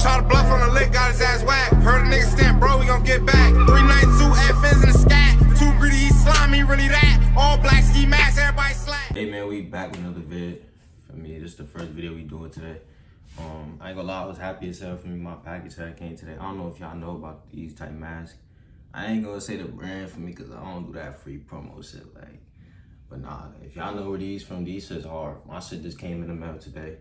Try to bluff on the lick, got his ass whacked. Heard a nigga stamp, bro, we gon' get back. 392 F-Fins in the scat. Too greedy, he slimy, really that. All black ski masks, everybody slack. Hey man, we back with another vid. For me, this is the first video we doing today. I ain't gonna lie, I was happy as hell for me. My package that came today. I don't know if y'all know about these type masks. I ain't gonna say the brand for me because I don't do that free promo shit. Like, but nah, if y'all know where these from, these shit's hard. My shit just came in the mail today.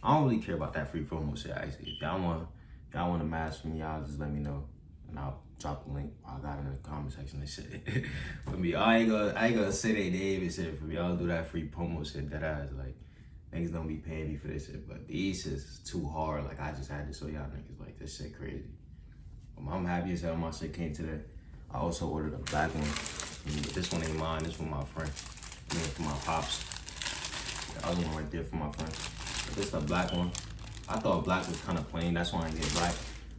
I don't really care about that free promo shit actually. If y'all want a mask from me, y'all just let me know and I'll drop the link. I got it in the comment section and shit. For me, I ain't gonna say they name and shit for me. Y'all do that free promo shit. That ass like niggas don't be paying me for this shit. But these shit's too hard. Like I just had to show y'all niggas like this shit crazy. I'm happy as hell my shit came today. I also ordered a black one. But this one ain't mine. This one my friend. This one for my pops. The other one right there for my friend. But this the black one. I thought black was kind of plain. That's why I didn't get black.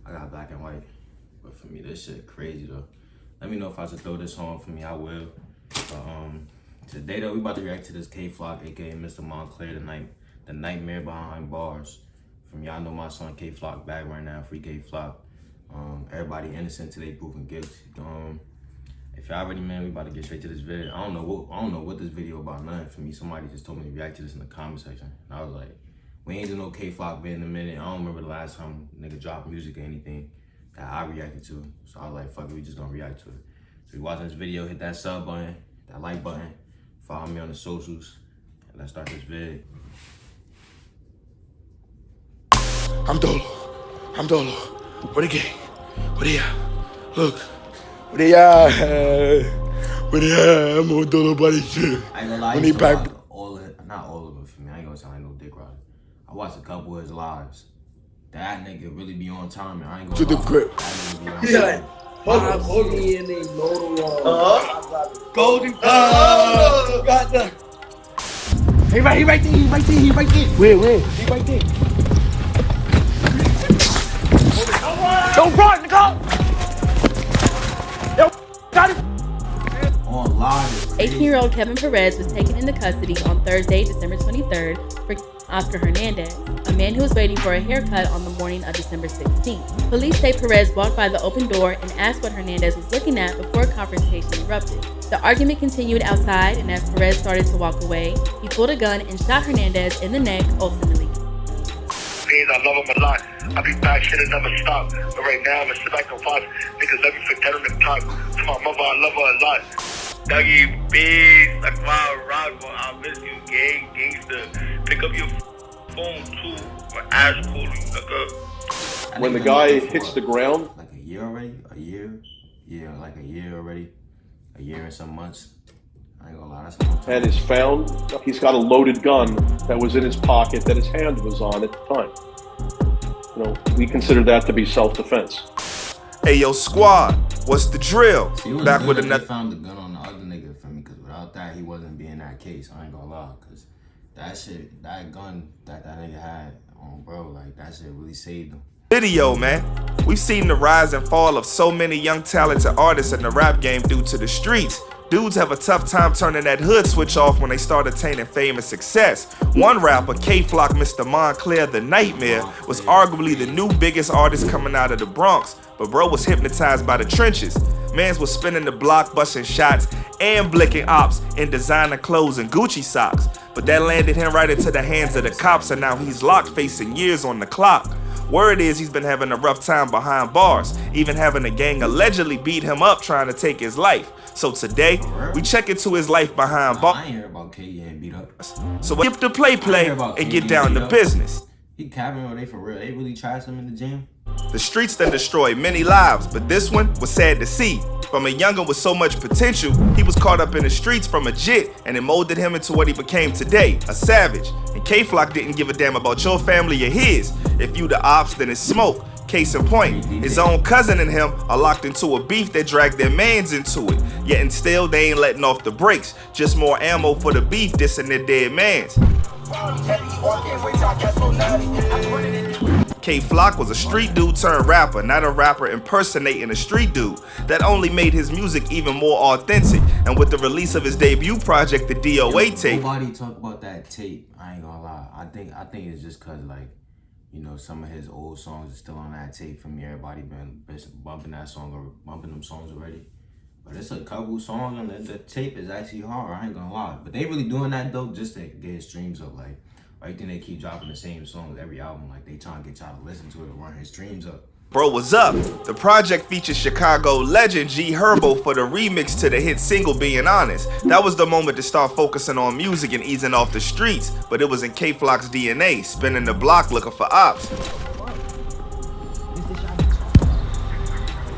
I got black and white. But for me, this shit crazy though. Let me know if I should throw this on for me. I will. But, today though, we about to react to this K-Flock, aka Mr. Moncler, the nightmare behind bars. From y'all know my son K-Flock back right now. Free K-Flock. Everybody innocent till they proven guilty. If y'all ready, man, we about to get straight to this video. I don't know what this video about, nothing for me. Somebody just told me to react to this in the comment section. And I was like, we ain't do no K-Flock vid in a minute. I don't remember the last time nigga dropped music or anything that I reacted to. So I was like, fuck it, we just gonna react to it. So if you watching this video, hit that sub button, that like button, follow me on the socials, and let's start this vid. I'm Dolo. Where the gang? Where they at? Look. Where they at? Where they at? I'm on Dolo buddy shit. I ain't gonna lie, I used to watch not all of it for me. I ain't gonna sound like no dick rider. I watched a couple of his lives. That nigga really be on time, and I ain't gonna to the crib. Yeah. Hold me in a motor. Golden. Got the. He right there. Where? He right there. Don't run, nigga! Yo, got it! On live. 18-year-old Kevin Perez was taken into custody on Thursday, December 23rd for Oscar Hernandez, a man who was waiting for a haircut on the morning of December 16th. Police say Perez walked by the open door and asked what Hernandez was looking at before confrontation erupted. The argument continued outside, and as Perez started to walk away, he pulled a gun and shot Hernandez in the neck, ultimately. I love him a lot. I'll be back, shit'll never stop. But right now, I'm gonna sit back and watch. Niggas let me forget him and talk. To my mother, I love her a lot. Dougie, beast, like my rock, I miss you, gangster. Pick up your phone too. My ass cool, nigga. When the guy hits the ground. Like a year already? A year? Yeah, like a year already. A year and some months. I ain't gonna lie, that's a long time. And is found, he's got a loaded gun that was in his pocket that his hand was on at the time. You know, we consider that to be self-defense. Hey yo, squad, what's the drill? Back with another. Found the gun on the other nigga for me, because without that, he wasn't being that case. I ain't gonna lie, because that shit, that gun that nigga had on, bro, like that shit really saved him. Video, man. We've seen the rise and fall of so many young talented artists in the rap game due to the streets. Dudes have a tough time turning that hood switch off when they start attaining fame and success. One rapper, K-Flock, Mr. Moncler, the Nightmare, was arguably the new biggest artist coming out of the Bronx, but bro was hypnotized by the trenches. Mans was spinning the block, busting shots, and blicking ops in designer clothes and Gucci socks. But that landed him right into the hands of the cops, and now he's locked, facing years on the clock. Word is he's been having a rough time behind bars, even having a gang allegedly beat him up trying to take his life. So today, we check into his life behind bars. I ain't hear about K getting beat up. So we skip the play and get down to business. He capping, or they for real? They really trashed him in the gym? The streets done destroyed many lives, but this one was sad to see. From a youngin' with so much potential, he was caught up in the streets from a jit, and it molded him into what he became today, a savage. And K-Flock didn't give a damn about your family or his. If you the ops, then it's smoke. Case in point, his own cousin and him are locked into a beef that dragged their mans into it. Yet and still, they ain't letting off the brakes. Just more ammo for the beef, dissing their dead mans. K-Flock was a street dude turned rapper, not a rapper impersonating a street dude. That only made his music even more authentic. And with the release of his debut project, the DOA tape. Nobody talk about that tape. I ain't gonna lie. I think it's just cause like You know, some of his old songs are still on that tape for me. Everybody been bumping that song or bumping them songs already. But it's a couple songs on the tape is actually hard, I ain't gonna lie. But they really doing that though just to get his streams up. Like, I think they keep dropping the same songs every album. Like, they trying to get y'all to listen to it and run his streams up. Bro was up. The project features Chicago legend G Herbo for the remix to the hit single Being Honest. That was the moment to start focusing on music and easing off the streets, but it was in K-Flock's DNA, spinning the block looking for ops.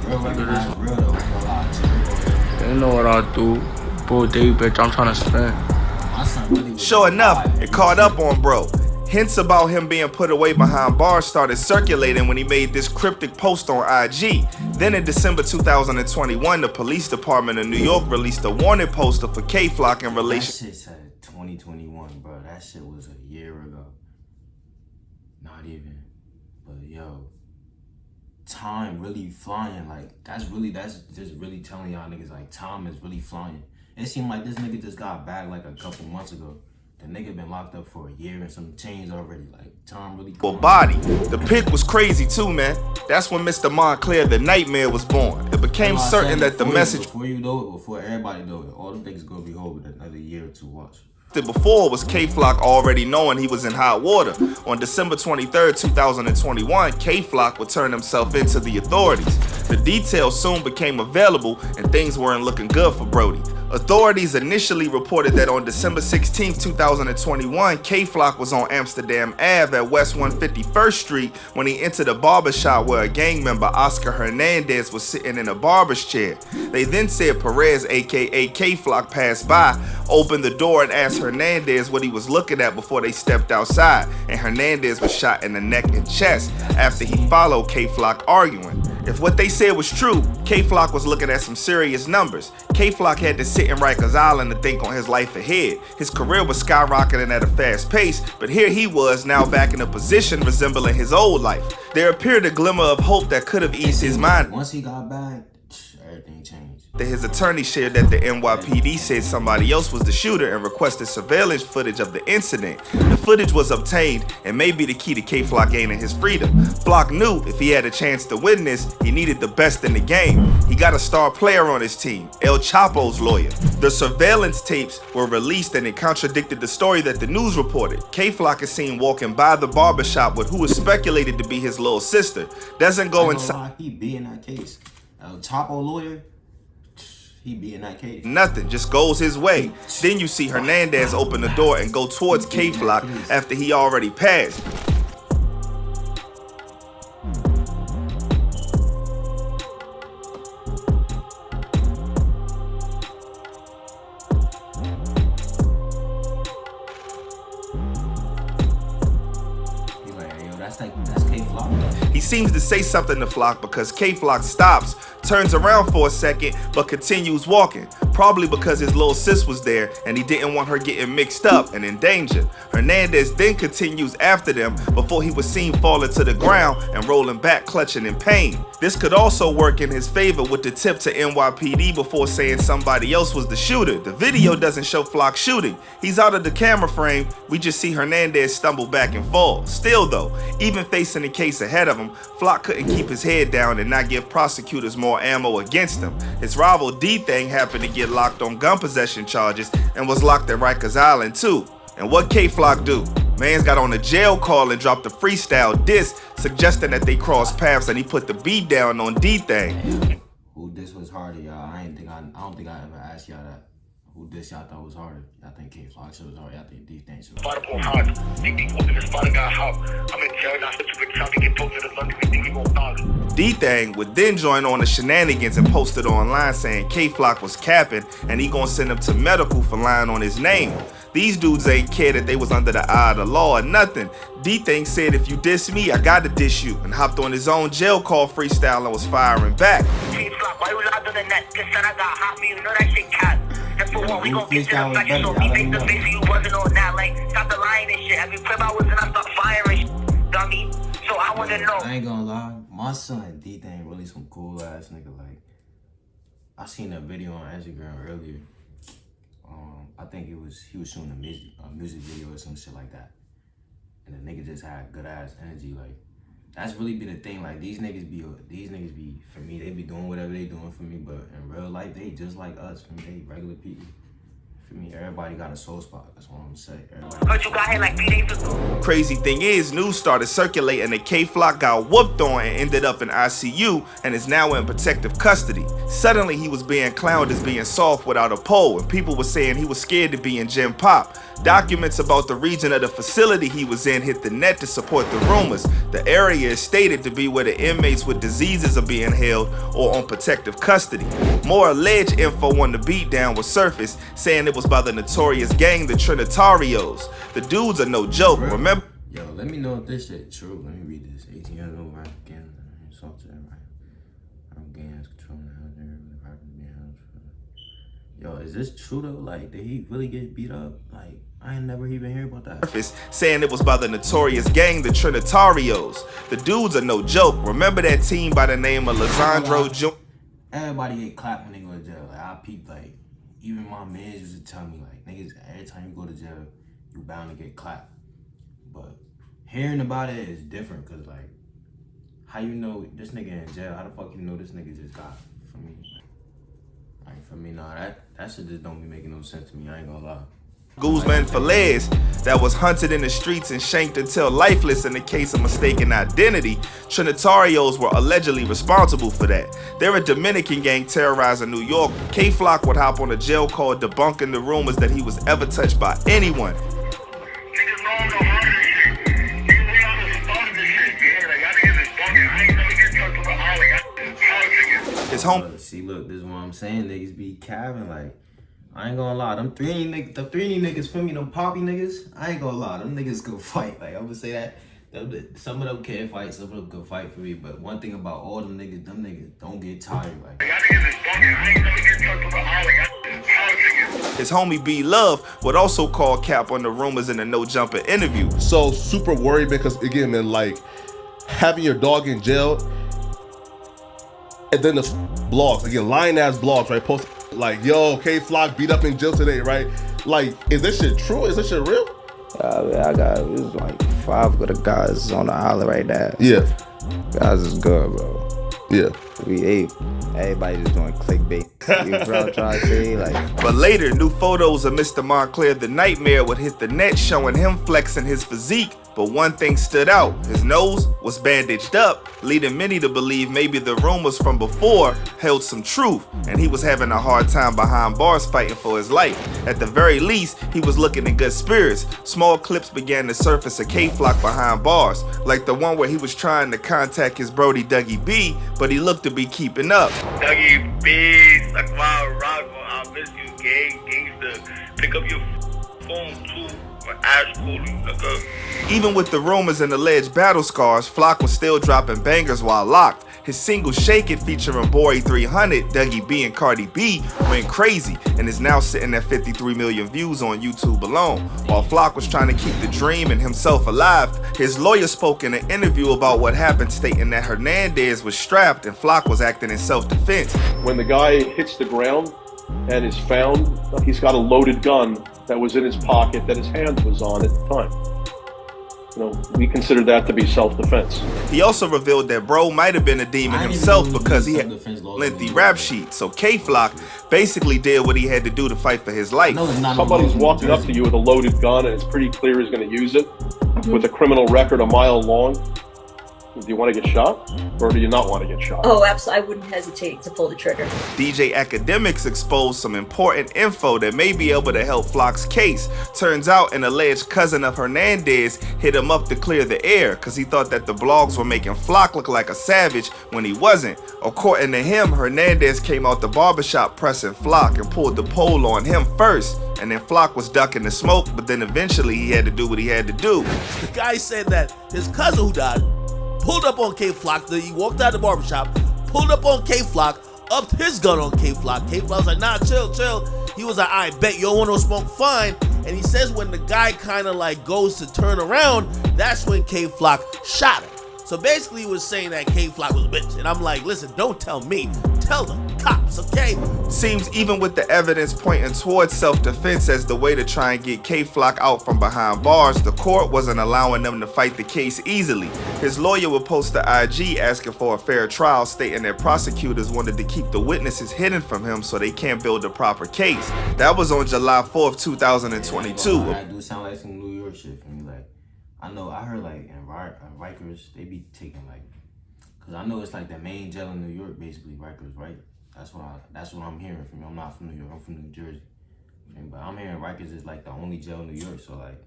Real recognize real though, ain't gonna lie. They know what I do. Bull day, bitch, I'm trying to spin. My son really was Sure enough, alive. it caught up on bro. Hints about him being put away behind bars started circulating when he made this cryptic post on IG. Then in December 2021, the police department of New York released a warning poster for K-Flock in relation. That shit said 2021, bro. That shit was a year ago. Not even. But yo, time really flying. Like, that's just really telling y'all niggas, like, time is really flying. It seemed like this nigga just got back like a couple months ago. The nigga been locked up for a year and some change already. Like, time really Well, body. The pic was crazy too, man. That's when Mr. Moncler, the nightmare, was born. It became certain that the message before you know it, before everybody know it, all them niggas gonna be home with another year or two. Watch. before was K-Flock already knowing he was in hot water. On December 23rd, 2021, K-Flock would turn himself into the authorities. The details soon became available and things weren't looking good for Brody. Authorities initially reported that on December 16, 2021, K-Flock was on Amsterdam Ave at West 151st Street when he entered a barbershop where a gang member, Oscar Hernandez, was sitting in a barber's chair. They then said Perez, aka K-Flock, passed by, opened the door and asked Hernandez what he was looking at before they stepped outside, and Hernandez was shot in the neck and chest after he followed K-Flock arguing. If what they said was true, K-Flock was looking at some serious numbers. K-Flock had to sit in Rikers Island to think on his life ahead. His career was skyrocketing at a fast pace, but here he was now back in a position resembling his old life. There appeared a glimmer of hope that could have eased his mind. Once he got back, everything changed. His attorney shared that the NYPD said somebody else was the shooter and requested surveillance footage of the incident. The footage was obtained and may be the key to K-Flock gaining his freedom. Flock knew if he had a chance to win this, he needed the best in the game. He got a star player on his team, El Chapo's lawyer. The surveillance tapes were released and it contradicted the story that the news reported. K-Flock is seen walking by the barbershop with who is speculated to be his little sister. Doesn't go inside. He be in that case. El Chapo lawyer, he be in that case. Nothing, just goes his way. Then you see Hernandez open the door and go towards K-Flock after he already passed. He's like, hey, yo, that's K-Flock. He seems to say something to Flock because K-Flock stops, turns around for a second, but continues walking. Probably because his little sis was there and he didn't want her getting mixed up and in danger. Hernandez then continues after them before he was seen falling to the ground and rolling back, clutching in pain. This could also work in his favor with the tip to NYPD before saying somebody else was the shooter. The video doesn't show Flock shooting. He's out of the camera frame. We just see Hernandez stumble back and fall. Still though, even facing the case ahead of him, Flock couldn't keep his head down and not give prosecutors more ammo against him. His rival D-Thang happened to get locked on gun possession charges and was locked at Rikers Island too. And what K-Flock do? Man's got on a jail call and dropped a freestyle diss suggesting that they crossed paths and he put the beat down on D-Thang. Who this was harder, y'all? I don't think I ever asked y'all that. Who this y'all thought was harder? Y'all think K-Flock shit was harder? Y'all think these things was harder? D-Thang would then join on the shenanigans and posted online saying K-Flock was capping and he gonna send him to medical for lying on his name. These dudes ain't care that they was under the eye of the law or nothing. D-Thang said, if you diss me, I gotta diss you, and hopped on his own jail call freestyle and was firing back. K-Flock, why you louder than that? Just said I got hot for you, know that shit cat. And for what, we gon' get to the fact, so me face to face, you wasn't on that, like, stop the lying and shit. Every clip I was in, I start firing shit, dummy. So I wanna know. I ain't gonna lie, my son D-Thang really some cool ass nigga. Like, I seen that video on Instagram earlier. I think he was shooting a music video or some shit like that. And the niggas just had good ass energy. Like that's really been the thing. Like these niggas be for me. They be doing whatever they doing for me, but in real life they just like us. For me, they regular people. For me, everybody got a soul spot. That's what I'm saying. But you got here like 3 days ago. Crazy thing is, news started circulating that K-Flock got whooped on and ended up in ICU and is now in protective custody. Suddenly, he was being clowned as being soft without a pole, and people were saying he was scared to be in Gym Pop. Documents about the region of the facility he was in hit the net to support the rumors. The area is stated to be where the inmates with diseases are being held or on protective custody. More alleged info on the beatdown was surfaced, saying it was by the notorious gang, the Trinitarios. The dudes are no joke, remember? Yo, let me know if this shit true. Let me read this. 18 years old, right? Again, assault to everybody. Gangs controlling the house, yo, is this true though? Like, did he really get beat up? Like, I ain't never even hear about that. Saying it was by the notorious gang, the Trinitarios. The dudes are no joke. Remember that team by the name of Lizandro Jr.? Everybody get clapped when they go to jail. Like, I peep, like, even my man used to tell me, like, niggas, every time you go to jail, you bound to get clapped. But hearing about it is different, cause like, how you know this nigga in jail? How the fuck you know this nigga just got? For me, like, for me, nah, that shit just don't be making no sense to me. I ain't gonna lie. Guzman Feliz that was hunted in the streets and shanked until lifeless in the case of mistaken identity. Trinitarios were allegedly responsible for that. They're a Dominican gang terrorizing New York. K-Flock would hop on a jail call debunking the rumors that he was ever touched by anyone. His home. See, look, this is what I'm saying. Niggas be calving, like, I ain't gonna lie. Them 3 niggas for me, them poppy niggas, I ain't gonna lie. Them niggas go fight. Like, I'm gonna say that. Some of them can't fight, some of them can fight for me. But one thing about all them niggas don't get tired. Like, his homie B Love would also call cap on the rumors in a No Jumper interview. So super worried because, again, man, like, having your dog in jail, and then the blogs, again, lying ass blogs, right? Post like, yo, K-Flock beat up in jail today, right? Like, is this shit true? Is this shit real? I got it was like 5 of the guys on the island right now. Yeah. Guys is good, bro. Yeah. Everybody just doing clickbait. You bro trying to say, like. But later, new photos of Mr. Moncler the Nightmare would hit the net, showing him flexing his physique. But one thing stood out. His nose was bandaged up, leading many to believe maybe the rumors from before held some truth, and he was having a hard time behind bars fighting for his life. At the very least, he was looking in good spirits. Small clips began to surface of K-Flock behind bars, like the one where he was trying to contact his brody Dougie B, but he looked to be keeping up. Dougie B, like my rock, I miss you, gangster. Pick up your phone too. Even with the rumors and alleged battle scars, Flock was still dropping bangers while locked. His single Shake It featuring Bori 300, Dougie B, and Cardi B went crazy and is now sitting at 53 million views on YouTube alone. While Flock was trying to keep the dream and himself alive, his lawyer spoke in an interview about what happened, stating that Hernandez was strapped and Flock was acting in self-defense. When the guy hits the ground and is found, he's got a loaded gun that was in his pocket that his hand was on at the time. You know, we consider that to be self-defense. He also revealed that bro might have been a demon himself because he had lengthy rap sheet. So K-Flock basically did what he had to do to fight for his life. Somebody's walking up to you with a loaded gun and it's pretty clear he's going to use it, with a criminal record a mile long. Do you want to get shot, or do you not want to get shot? Oh, absolutely. I wouldn't hesitate to pull the trigger. DJ Academics exposed some important info that may be able to help Flock's case. Turns out an alleged cousin of Hernandez hit him up to clear the air because he thought that the blogs were making Flock look like a savage when he wasn't. According to him, Hernandez came out the barbershop pressing Flock and pulled the pole on him first. And then Flock was ducking the smoke, but then eventually he had to do what he had to do. The guy said that his cousin who died pulled up on K-Flock, he walked out of the barbershop, pulled up on K-Flock, upped his gun on K-Flock. K-Flock was like, nah, chill. He was like, I bet you don't want no smoke, fine. And he says when the guy kind of like goes to turn around, that's when K-Flock shot him. So basically, he was saying that K-Flock was a bitch. And I'm like, listen, don't tell me. Tell the cops, okay? Seems even with the evidence pointing towards self-defense as the way to try and get K-Flock out from behind bars, the court wasn't allowing them to fight the case easily. His lawyer would post to IG asking for a fair trial, stating that prosecutors wanted to keep the witnesses hidden from him so they can't build a proper case. That was on July 4th, 2022. That do sound like some New York shit for me. Like, I heard like in Rikers, they be taking like, cause I know it's like the main jail in New York, basically Rikers, right? That's what I'm hearing from you. I'm not from New York. I'm from New Jersey. But I'm hearing Rikers is like the only jail in New York. So like,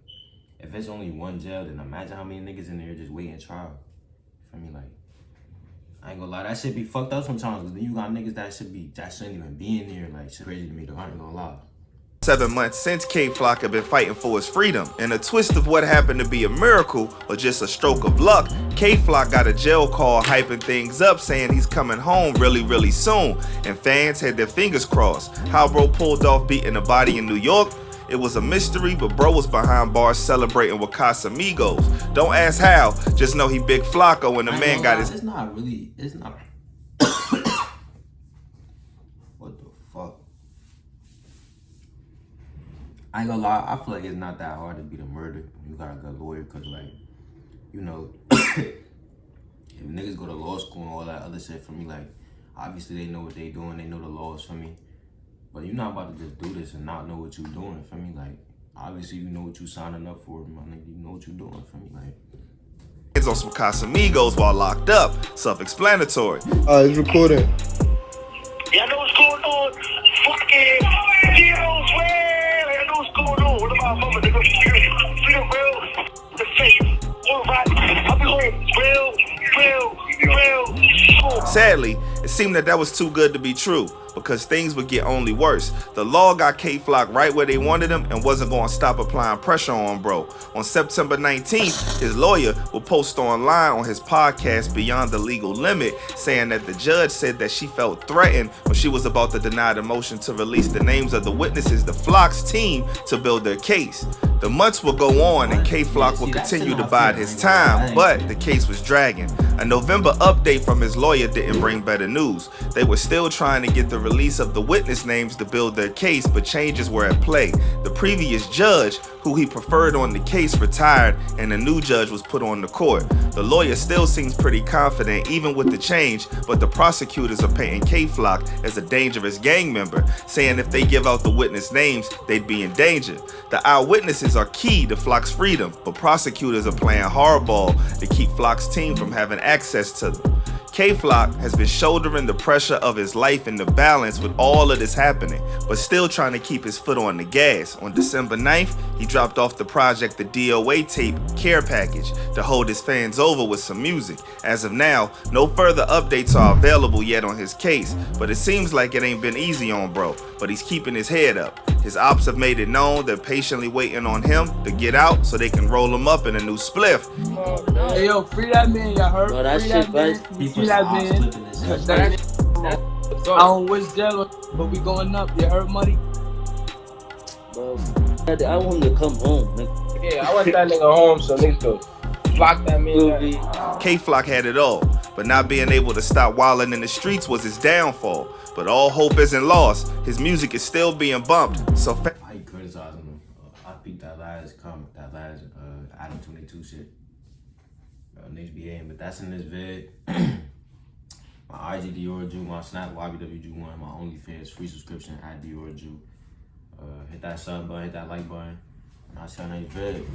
if it's only one jail, then imagine how many niggas in there just waiting trial. For me, like, I ain't gonna lie, that shit be fucked up sometimes. Cause then you got niggas that shouldn't even be in there. Like, shit crazy to me though. I ain't gonna lie. 7 months since K-Flock had been fighting for his freedom. In a twist of what happened to be a miracle or just a stroke of luck, K-Flock got a jail call hyping things up, saying he's coming home really soon, and fans had their fingers crossed. How bro pulled off beating the body in New York? It was a mystery, but bro was behind bars celebrating with Casamigos. Don't ask how, just know he big Flocko and the man got his... It's not... What the fuck? I ain't gonna lie, I feel like it's not that hard to beat a murder when you got a good lawyer, cause like, you know, if niggas go to law school and all that other shit for me, like, obviously they know what they doing, they know the laws for me. But you're not about to just do this and not know what you're doing for me. Like, obviously you know what you signing up for, my nigga. You know what you're doing for me, like. It's on some Casamigos while locked up. Self-explanatory. It's recording. Y'all know what's going on? Fucking deals, man. I know what's going on. What about mama, nigga? Free the real, the fake. All right. I'll be home. Real. Sadly, it seemed that was too good to be true, because things would get only worse. The law got K-Flock right where they wanted him and wasn't going to stop applying pressure on bro. On September 19th, his lawyer would post online on his podcast Beyond the Legal Limit, saying that the judge said that she felt threatened when she was about to deny the motion to release the names of the witnesses, the Flock's team, to build their case. The months will go on and K-Flock will continue to bide his time, but the case was dragging. A November update from his lawyer didn't bring better news. They were still trying to get the release of the witness names to build their case, but changes were at play. The previous judge, who he preferred on the case, retired and a new judge was put on the court. The lawyer still seems pretty confident even with the change, but the prosecutors are painting K-Flock as a dangerous gang member, saying if they give out the witness names, they'd be in danger. The eyewitnesses are key to Flock's freedom, but prosecutors are playing hardball to keep Flock's team from having access to them. K-Flock has been shouldering the pressure of his life and the balance with all of this happening, but still trying to keep his foot on the gas. On December 9th, he dropped off the project The DOA Tape Care Package to hold his fans over with some music. As of now, no further updates are available yet on his case, but it seems like it ain't been easy on bro, but he's keeping his head up. His ops have made it known they're patiently waiting on him to get out so they can roll him up in a new spliff. Hey yo, free that man, y'all heard? Bro, that free shit, that man. Free that man. I don't wish jail, but we going up. You heard, money? Bro, I want him to come home, nigga. Yeah, I want that nigga home so niggas go block that man. K-Flock had it all, but not being able to stop wilding in the streets was his downfall. But all hope isn't lost. His music is still being bumped. So I ain't criticizing him. I think that last comment, that last Adam 22 shit. Niggas be hating, but that's in this vid. My IG DiorJu, my Snap YBWJu1, my OnlyFans free subscription at DiorJu. Hit that sub button, hit that like button, and I'll see you on next vid.